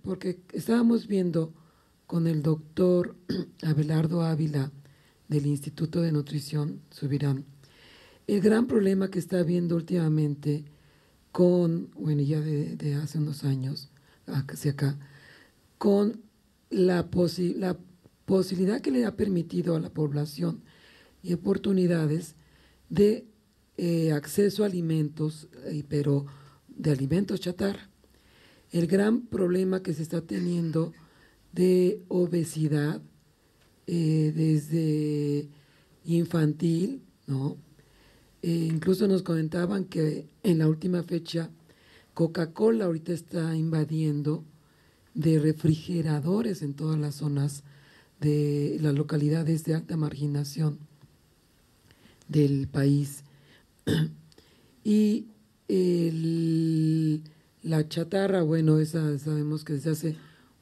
porque estábamos viendo con el doctor Abelardo Ávila del Instituto de Nutrición Subirán el gran problema que está habiendo últimamente con, bueno, ya de hace unos años hacia acá, con la posibilidad que le ha permitido a la población y oportunidades de acceso a alimentos, pero de alimentos chatarra. El gran problema que se está teniendo de obesidad desde infantil, ¿no? Incluso nos comentaban que en la última fecha Coca-Cola ahorita está invadiendo de refrigeradores en todas las zonas de las localidades de alta marginación del país. Y la chatarra, bueno, esa sabemos que desde hace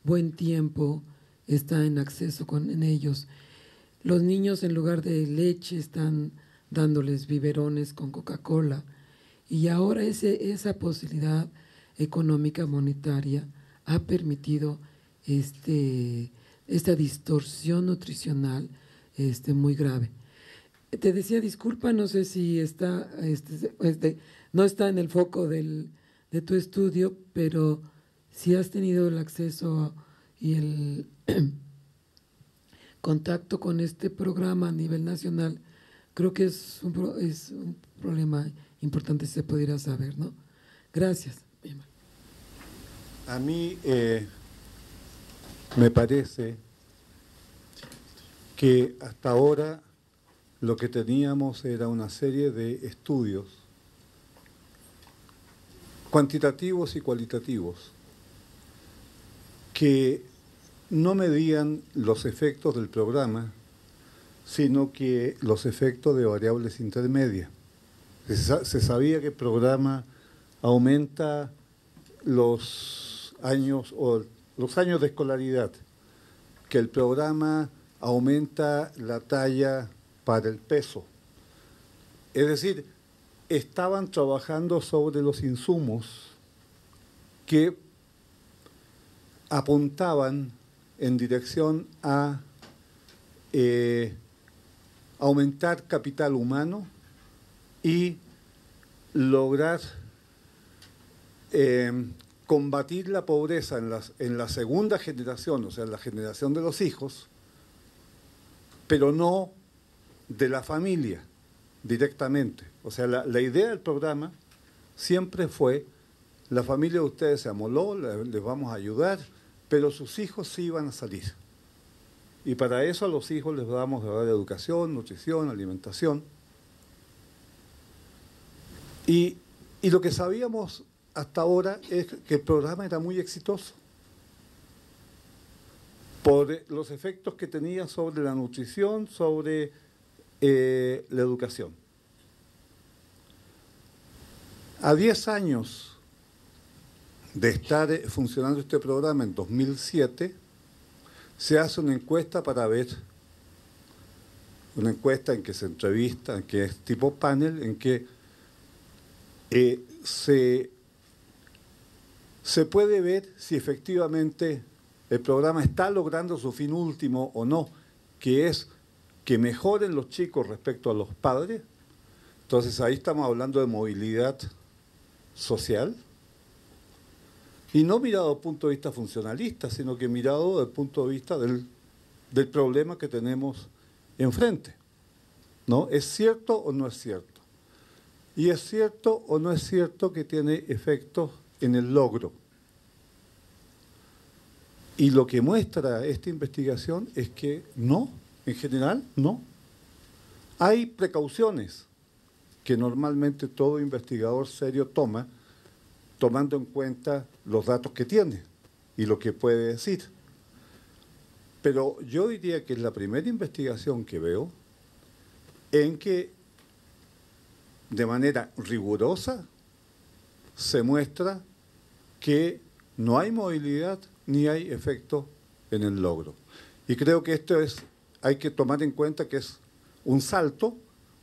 buen tiempo está en acceso en ellos. Los niños en lugar de leche están dándoles biberones con Coca-Cola. Y ahora esa posibilidad económica monetaria ha permitido esta distorsión nutricional muy grave. Te decía, disculpa, no sé si está, no está en el foco de tu estudio, pero si has tenido el acceso y el contacto con este programa a nivel nacional, creo que es un problema importante si se pudiera saber, ¿no? Gracias. A mí me parece que hasta ahora lo que teníamos era una serie de estudios cuantitativos y cualitativos que no medían los efectos del programa, sino que los efectos de variables intermedias. Se sabía que el programa aumenta los años de escolaridad, que el programa aumenta la talla para el peso. Es decir, estaban trabajando sobre los insumos que apuntaban en dirección a aumentar capital humano y lograr combatir la pobreza en la segunda generación, o sea, en la generación de los hijos, pero no de la familia directamente. O sea, la idea del programa siempre fue: la familia de ustedes se amoló, les vamos a ayudar, pero sus hijos sí iban a salir. Y para eso a los hijos les vamos a dar educación, nutrición, alimentación. Y lo que sabíamos hasta ahora es que el programa era muy exitoso por los efectos que tenía sobre la nutrición, sobre la educación. A 10 años de estar funcionando este programa, en 2007, se hace una encuesta para ver, una encuesta en que se entrevista, que es tipo panel, en que se puede ver si efectivamente el programa está logrando su fin último o no, que es que mejoren los chicos respecto a los padres. Entonces ahí estamos hablando de movilidad social, y no mirado desde el punto de vista funcionalista, sino que mirado desde el punto de vista del problema que tenemos enfrente, ¿no? ¿Es cierto o no es cierto? Y es cierto o no es cierto que tiene efectos en el logro. Y lo que muestra esta investigación es que no, en general no. Hay precauciones que normalmente todo investigador serio toma, tomando en cuenta los datos que tiene y lo que puede decir. Pero yo diría que es la primera investigación que veo en que de manera rigurosa se muestra que no hay movilidad ni hay efecto en el logro. Y creo que esto hay que tomar en cuenta que es un salto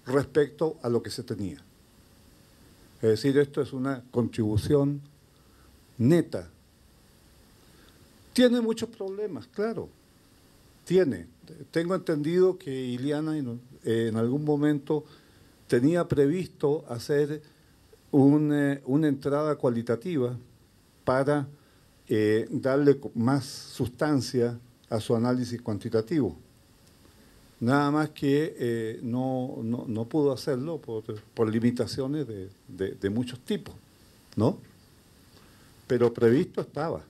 respecto a lo que se tenía. Es decir, esto es una contribución neta Tiene muchos problemas, claro, tiene. Tengo entendido que Iliana en algún momento tenía previsto hacer una entrada cualitativa para darle más sustancia a su análisis cuantitativo. Nada más que no pudo hacerlo por limitaciones de muchos tipos, ¿no? Pero previsto estaba.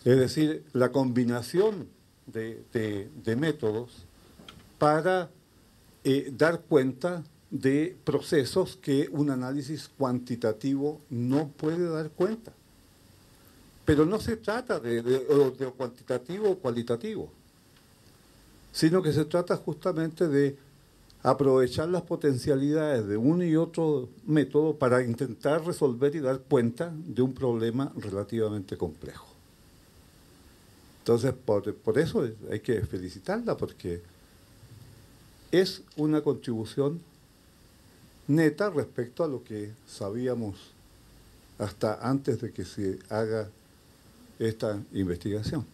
Es decir, la combinación de métodos para dar cuenta de procesos que un análisis cuantitativo no puede dar cuenta. Pero no se trata de cuantitativo o cualitativo, sino que se trata justamente de aprovechar las potencialidades de uno y otro método para intentar resolver y dar cuenta de un problema relativamente complejo. Entonces, por eso hay que felicitarla, porque es una contribución neta respecto a lo que sabíamos hasta antes de que se haga esta investigación.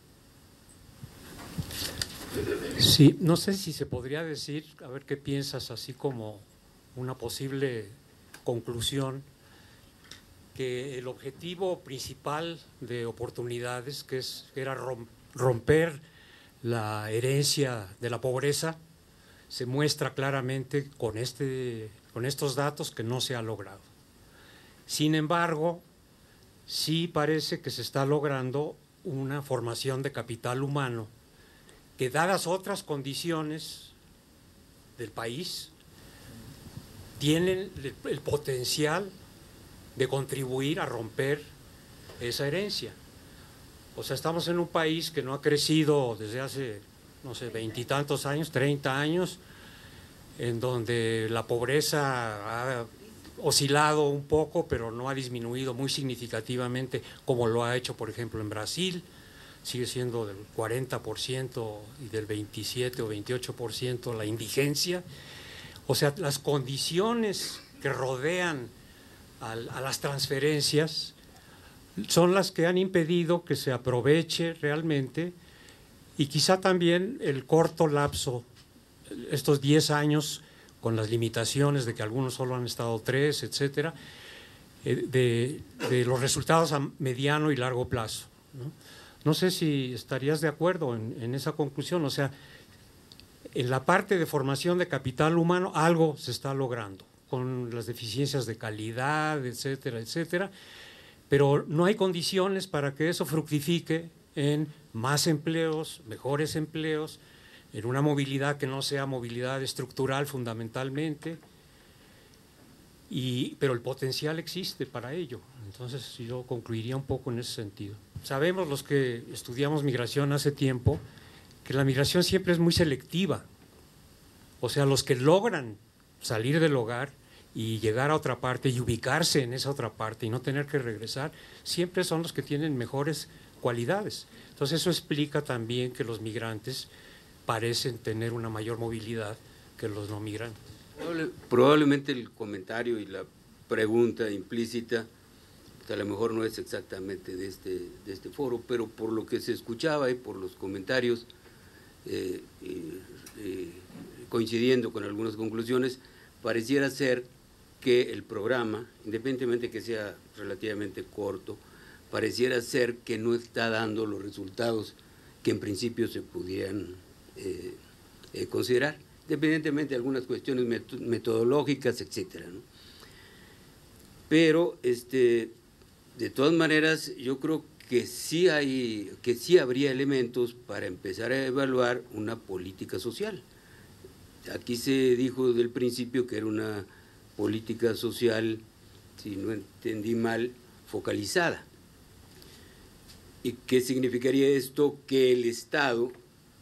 Sí, no sé si se podría decir, a ver qué piensas, así como una posible conclusión, que el objetivo principal de Oportunidades, que era romper la herencia de la pobreza, se muestra claramente con estos datos que no se ha logrado. Sin embargo, sí parece que se está logrando una formación de capital humano que, dadas otras condiciones del país, tienen el potencial de contribuir a romper esa herencia. O sea, estamos en un país que no ha crecido desde hace, no sé, 20 y tantos años, 30 años, en donde la pobreza ha oscilado un poco, pero no ha disminuido muy significativamente como lo ha hecho, por ejemplo, en Brasil. Sigue siendo del 40% y del 27 o 28% la indigencia. O sea, las condiciones que rodean a las transferencias son las que han impedido que se aproveche realmente, y quizá también el corto lapso, estos 10 años, con las limitaciones de que algunos solo han estado 3, etcétera, de los resultados a mediano y largo plazo, ¿no? No sé si estarías de acuerdo en esa conclusión. O sea, en la parte de formación de capital humano algo se está logrando, con las deficiencias de calidad, etcétera, etcétera, pero no hay condiciones para que eso fructifique en más empleos, mejores empleos, en una movilidad que no sea movilidad estructural fundamentalmente, pero el potencial existe para ello. Entonces yo concluiría un poco en ese sentido. Sabemos los que estudiamos migración hace tiempo que la migración siempre es muy selectiva. O sea, los que logran salir del hogar y llegar a otra parte y ubicarse en esa otra parte y no tener que regresar, siempre son los que tienen mejores cualidades. Entonces eso explica también que los migrantes parecen tener una mayor movilidad que los no migrantes. Probablemente el comentario y la pregunta implícita a lo mejor no es exactamente de este foro, pero por lo que se escuchaba y por los comentarios, coincidiendo con algunas conclusiones, pareciera ser que el programa, independientemente que sea relativamente corto, pareciera ser que no está dando los resultados que en principio se pudieran considerar, independientemente de algunas cuestiones metodológicas, etcétera, ¿no? Pero de todas maneras, yo creo que sí habría elementos para empezar a evaluar una política social. Aquí se dijo desde el principio que era una política social, si no entendí mal, focalizada. ¿Y qué significaría esto? Que el Estado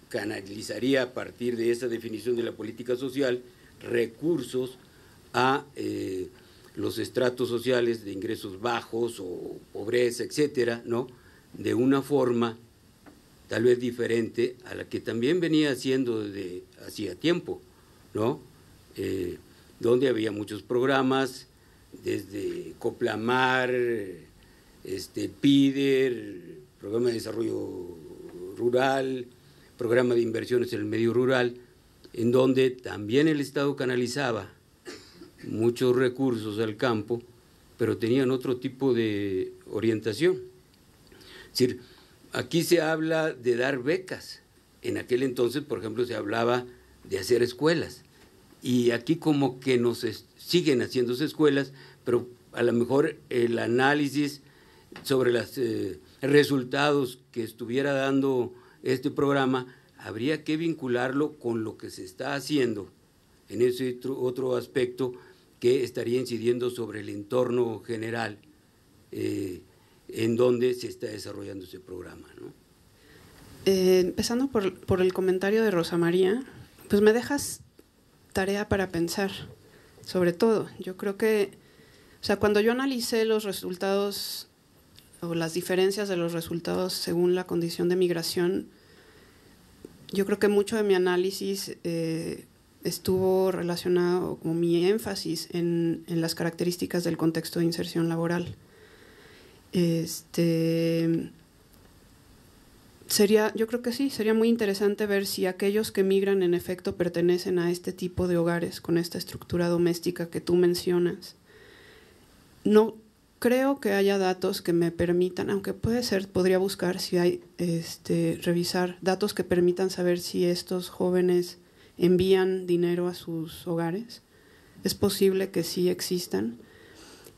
canalizaría a partir de esa definición de la política social recursos a los estratos sociales de ingresos bajos o pobreza, etcétera, ¿no? De una forma tal vez diferente a la que también venía haciendo desde hacía tiempo, ¿no? Donde había muchos programas, desde Coplamar, PIDER, programa de desarrollo rural, programa de inversiones en el medio rural, en donde también el Estado canalizaba muchos recursos al campo, pero tenían otro tipo de orientación. Es decir, aquí se habla de dar becas. En aquel entonces, por ejemplo, se hablaba de hacer escuelas. Y aquí como que siguen haciéndose escuelas, pero a lo mejor el análisis sobre los resultados que estuviera dando este programa, habría que vincularlo con lo que se está haciendo en ese otro aspecto que estaría incidiendo sobre el entorno general en donde se está desarrollando ese programa, ¿no? Empezando por el comentario de Rosa María, pues me dejas tarea para pensar, sobre todo. Yo creo que, o sea, cuando yo analicé los resultados o las diferencias de los resultados según la condición de migración, yo creo que mucho de mi análisis estuvo relacionado, como mi énfasis, en las características del contexto de inserción laboral. Yo creo que sí, sería muy interesante ver si aquellos que migran en efecto pertenecen a este tipo de hogares con esta estructura doméstica que tú mencionas. No creo que haya datos que me permitan, aunque puede ser, podría buscar si hay, revisar datos que permitan saber si estos jóvenes envían dinero a sus hogares. Es posible que sí existan.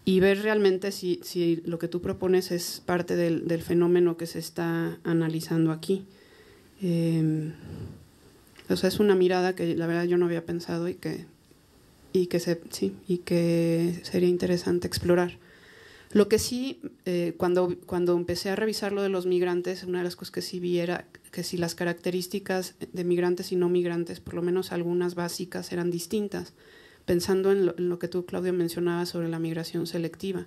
Y ver realmente si lo que tú propones es parte del fenómeno que se está analizando aquí. O sea, es una mirada que la verdad yo no había pensado y que sería interesante explorar. Lo que sí, cuando empecé a revisar lo de los migrantes, una de las cosas que sí vi era que si las características de migrantes y no migrantes, por lo menos algunas básicas, eran distintas, pensando en lo que tú, Claudio, mencionabas sobre la migración selectiva.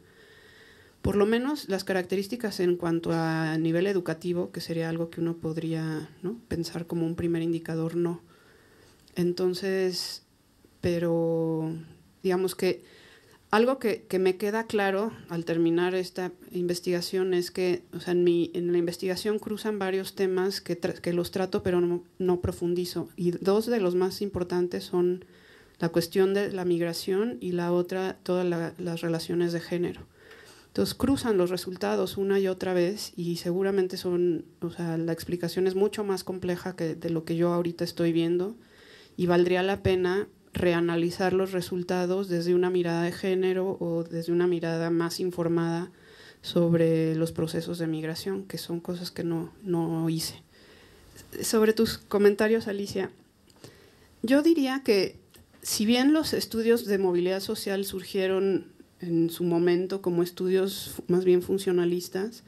Por lo menos las características en cuanto a nivel educativo, que sería algo que uno podría, ¿no?, pensar como un primer indicador, no. Entonces, pero digamos que algo que me queda claro al terminar esta investigación es que, o sea, en la investigación cruzan varios temas que los trato pero no profundizo. Y dos de los más importantes son la cuestión de la migración y la otra, todas las relaciones de género. Entonces cruzan los resultados una y otra vez y seguramente o sea, la explicación es mucho más compleja de lo que yo ahorita estoy viendo y valdría la pena reanalizar los resultados desde una mirada de género o desde una mirada más informada sobre los procesos de migración, que son cosas que no hice. Sobre tus comentarios, Alicia, yo diría que si bien los estudios de movilidad social surgieron en su momento como estudios más bien funcionalistas,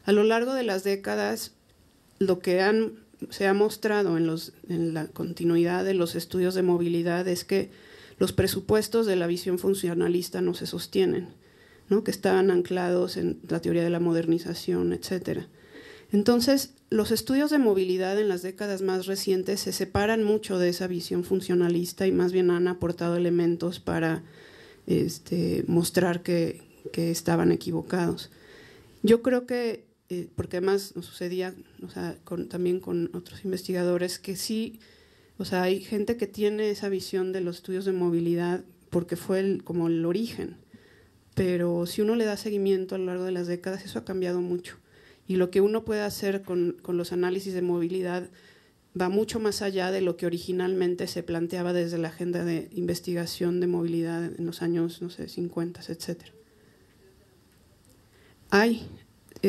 a lo largo de las décadas lo que se ha mostrado en la continuidad de los estudios de movilidad es que los presupuestos de la visión funcionalista no se sostienen, ¿no?, que estaban anclados en la teoría de la modernización, etcétera. Entonces, los estudios de movilidad en las décadas más recientes se separan mucho de esa visión funcionalista y más bien han aportado elementos para mostrar que estaban equivocados. Yo creo que, porque además nos sucedía, o sea, también con otros investigadores, que sí, o sea, hay gente que tiene esa visión de los estudios de movilidad porque fue como el origen, pero si uno le da seguimiento a lo largo de las décadas, eso ha cambiado mucho. Y lo que uno puede hacer con los análisis de movilidad va mucho más allá de lo que originalmente se planteaba desde la agenda de investigación de movilidad en los años, no sé, 50, etcétera.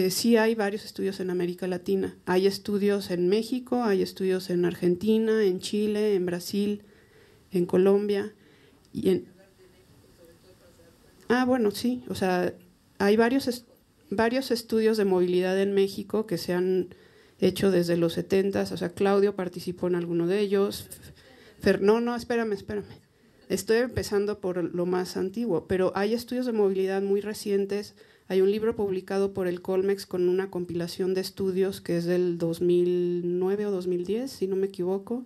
Sí hay varios estudios en América Latina. Hay estudios en México, hay estudios en Argentina, en Chile, en Brasil, en Colombia. Bueno, sí, o sea, hay varios estudios de movilidad en México que se han hecho desde los 70, o sea, Claudio participó en alguno de ellos. Espérame. Estoy empezando por lo más antiguo, pero hay estudios de movilidad muy recientes. Hay un libro publicado por el Colmex con una compilación de estudios que es del 2009 o 2010, si no me equivoco.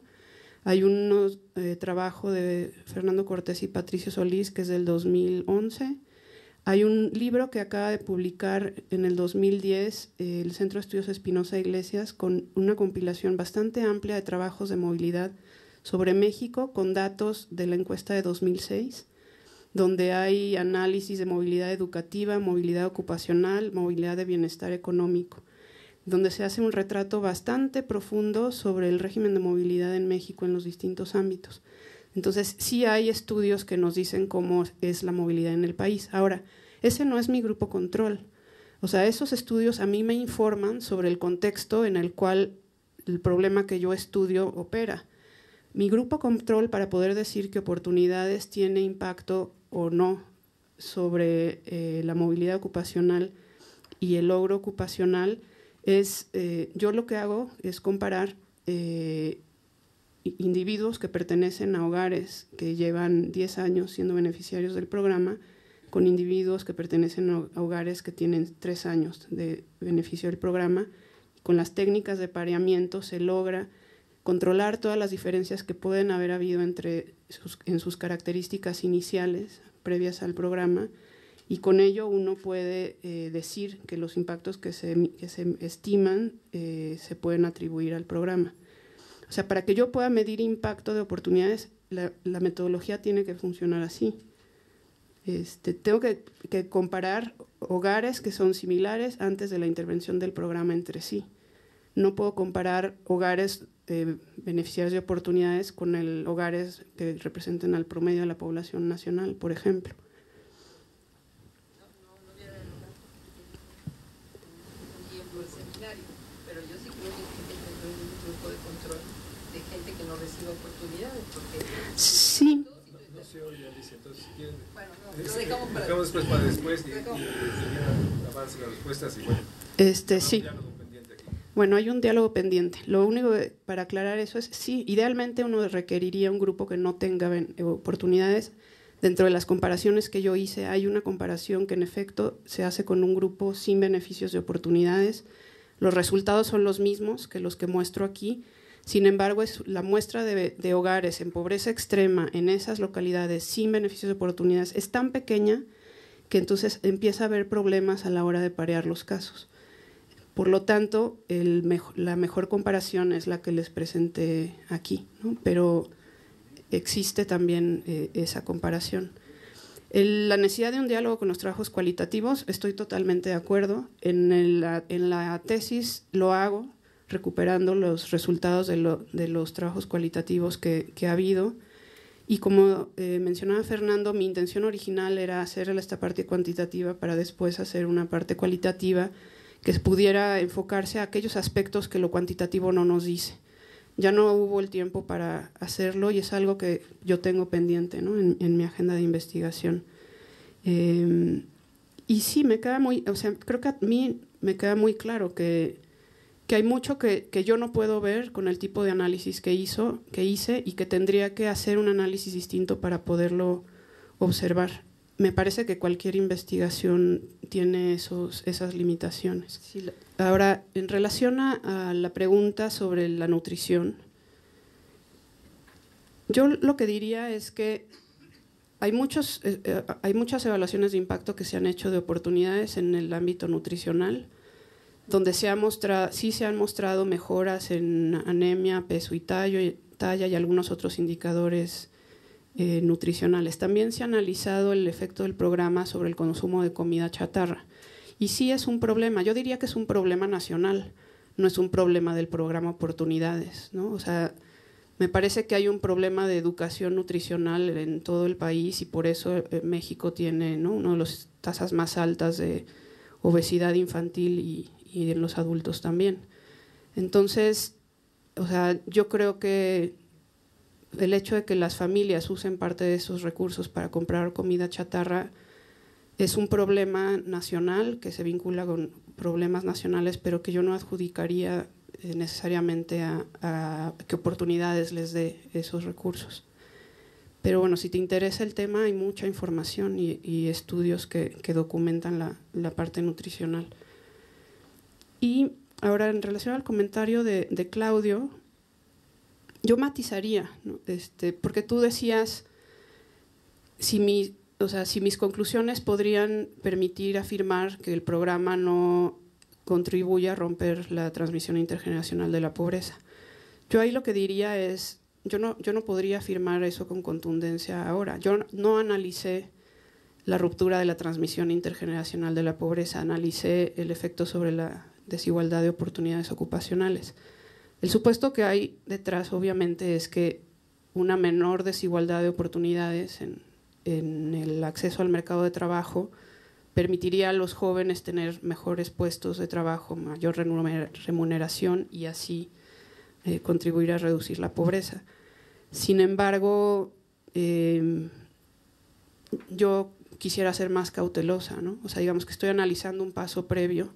Hay un trabajo de Fernando Cortés y Patricio Solís que es del 2011. Hay un libro que acaba de publicar en el 2010 el Centro de Estudios Espinosa Iglesias con una compilación bastante amplia de trabajos de movilidad sobre México con datos de la encuesta de 2006, donde hay análisis de movilidad educativa, movilidad ocupacional, movilidad de bienestar económico, donde se hace un retrato bastante profundo sobre el régimen de movilidad en México en los distintos ámbitos. Entonces, sí hay estudios que nos dicen cómo es la movilidad en el país. Ahora, ese no es mi grupo control. O sea, esos estudios a mí me informan sobre el contexto en el cual el problema que yo estudio opera. Mi grupo control, para poder decir que Oportunidades tiene impacto o no sobre la movilidad ocupacional y el logro ocupacional, es, yo lo que hago es comparar individuos que pertenecen a hogares que llevan 10 años siendo beneficiarios del programa con individuos que pertenecen a hogares que tienen 3 años de beneficio del programa. Con las técnicas de pareamiento se logra controlar todas las diferencias que pueden haber habido en sus características iniciales previas al programa, y con ello uno puede decir que los impactos que se estiman se pueden atribuir al programa. O sea, para que yo pueda medir impacto de oportunidades, la metodología tiene que funcionar así. Tengo que comparar hogares que son similares antes de la intervención del programa entre sí. No puedo comparar hogares beneficiarios de oportunidades con hogares que representen al promedio de la población nacional, por ejemplo. No viene un tiempo el seminario, pero yo sí creo que tiene que tener un grupo de control de gente que no recibe oportunidades. Porque sí. No se oye, Alicia, entonces si quieren… Bueno, no, lo dejamos para después para después y avance las respuestas y bueno. Sí. Bueno, hay un diálogo pendiente. Lo único para aclarar eso es, sí, idealmente uno requeriría un grupo que no tenga oportunidades. Dentro de las comparaciones que yo hice, hay una comparación que en efecto se hace con un grupo sin beneficios de oportunidades. Los resultados son los mismos que los que muestro aquí. Sin embargo, la muestra de hogares en pobreza extrema en esas localidades sin beneficios de oportunidades es tan pequeña que entonces empieza a haber problemas a la hora de parear los casos. Por lo tanto, la mejor comparación es la que les presenté aquí, ¿no? Pero existe también esa comparación. La necesidad de un diálogo con los trabajos cualitativos, estoy totalmente de acuerdo. En la tesis lo hago, recuperando los resultados de los trabajos cualitativos que ha habido. Y como mencionaba Fernando, mi intención original era hacer esta parte cuantitativa para después hacer una parte cualitativa que pudiera enfocarse a aquellos aspectos que lo cuantitativo no nos dice. Ya no hubo el tiempo para hacerlo y es algo que yo tengo pendiente, ¿no? en mi agenda de investigación. Y sí, creo que a mí me queda muy claro que hay mucho que yo no puedo ver con el tipo de análisis que hice y que tendría que hacer un análisis distinto para poderlo observar. Me parece que cualquier investigación tiene esas limitaciones. Sí, ahora, en relación a la pregunta sobre la nutrición, yo lo que diría es que hay muchas evaluaciones de impacto que se han hecho de oportunidades en el ámbito nutricional, donde sí se han mostrado mejoras en anemia, peso y talla y algunos otros indicadores nutricionales. También se ha analizado el efecto del programa sobre el consumo de comida chatarra. Y sí es un problema, yo diría que es un problema nacional, no es un problema del programa Oportunidades, ¿no? O sea, me parece que hay un problema de educación nutricional en todo el país y por eso México tiene, ¿no?, una de las tasas más altas de obesidad infantil y en los adultos también. Entonces, o sea, yo creo que el hecho de que las familias usen parte de esos recursos para comprar comida chatarra es un problema nacional que se vincula con problemas nacionales, pero que yo no adjudicaría necesariamente a qué oportunidades les dé esos recursos. Pero bueno, si te interesa el tema, hay mucha información y estudios que documentan la parte nutricional. Y ahora, en relación al comentario de Claudio, yo matizaría, ¿no? Porque tú decías, o sea, si mis conclusiones podrían permitir afirmar que el programa no contribuye a romper la transmisión intergeneracional de la pobreza. Yo ahí lo que diría es, yo no podría afirmar eso con contundencia ahora. Yo no analicé la ruptura de la transmisión intergeneracional de la pobreza, analicé el efecto sobre la desigualdad de oportunidades ocupacionales. El supuesto que hay detrás, obviamente, es que una menor desigualdad de oportunidades en el acceso al mercado de trabajo permitiría a los jóvenes tener mejores puestos de trabajo, mayor remuneración y así contribuir a reducir la pobreza. Sin embargo, yo quisiera ser más cautelosa, ¿no? O sea, digamos que estoy analizando un paso previo.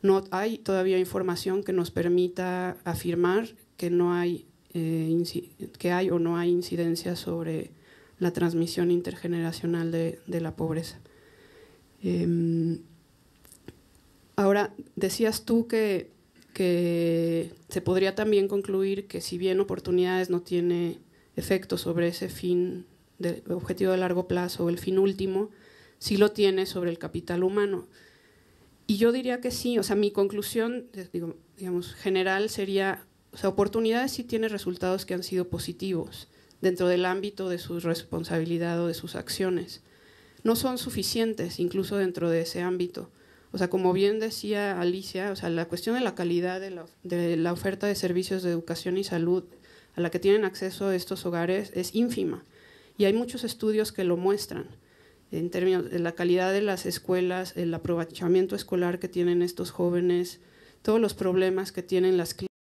No hay todavía información que nos permita afirmar que no hay, que hay o no hay incidencia sobre la transmisión intergeneracional de la pobreza. Ahora, decías tú que se podría también concluir que si bien oportunidades no tiene efecto sobre ese fin del objetivo de largo plazo o el fin último, sí lo tiene sobre el capital humano. Y yo diría que sí, o sea, mi conclusión, digamos, general sería, o sea, oportunidades sí tiene resultados que han sido positivos dentro del ámbito de su responsabilidad o de sus acciones. No son suficientes, incluso dentro de ese ámbito. O sea, como bien decía Alicia, o sea, la cuestión de la calidad de la oferta de servicios de educación y salud a la que tienen acceso estos hogares es ínfima. Y hay muchos estudios que lo muestran, en términos de la calidad de las escuelas, el aprovechamiento escolar que tienen estos jóvenes, todos los problemas que tienen las